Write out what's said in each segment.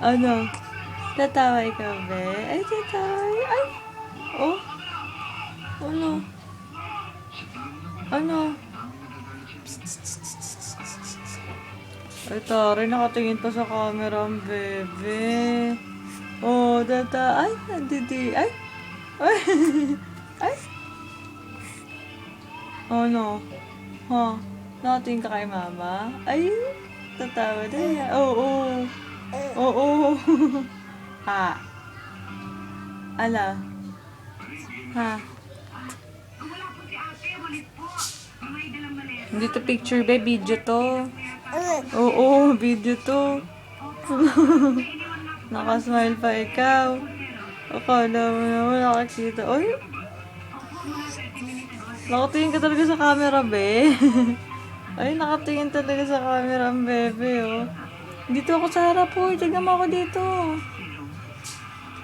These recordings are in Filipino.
Ano? Tatawa ikaw, be? Ay, tatawa. Ay! Oh? Ano? Ano? Ay, tari, nakatingin pa sa camera ang bebe. Oh, ay, nandidi. Ay! Ay! Ay! Ano? Ha? Nakatingin ka kay mama? Ay! Tatawa na yan. Oo. Oo. Ha? Ala? Ha? Hindi to picture, be. Video to. Oo, video to. Nakasmile pa ikaw. Akala mo naman nakakita. Uy! Nakatingin ka talaga sa camera, be. Ay, nakatingin talaga sa camera ang bebe, oh. Dito ako sa harap, oh. Tignan mo ako dito.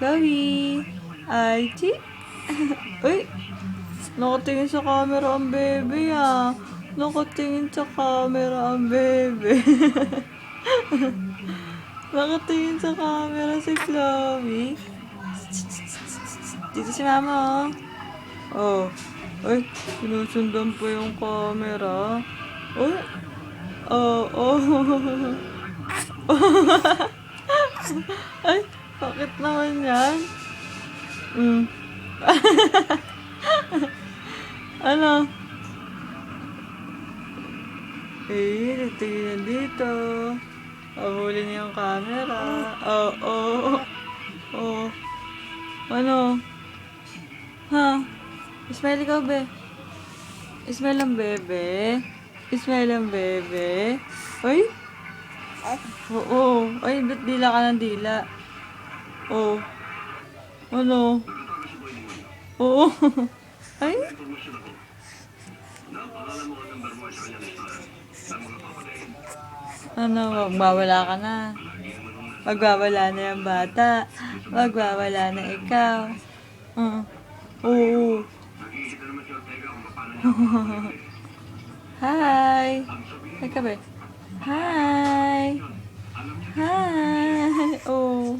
Gawi. Ay, chi. Uy. Nakatingin sa camera ang bebe, ah. Nakatingin sa camera ang bebe. Nakatingin sa camera si Chloe. Dito si mama, oh. Oh. Ay, sinusundan po yung camera. Uy. Oh, oh. Ay, bakit naman yan? Mm. Ano? Eh, tingnan dito. Huli niya yung camera. Oh, oh. Oh. Ano? Ha? Smile ikaw, be. Smile ang bebe. Smile ang bebe. Ay? Oo. Ay, ba't dila ka ng dila? Oh. Ano? Oo. Ay? Ano? Magbawala ka na. Magbawala na yung bata. Magbawala na ikaw. Oo. Hi. Hi ka ba? Hi. Hi. Oh.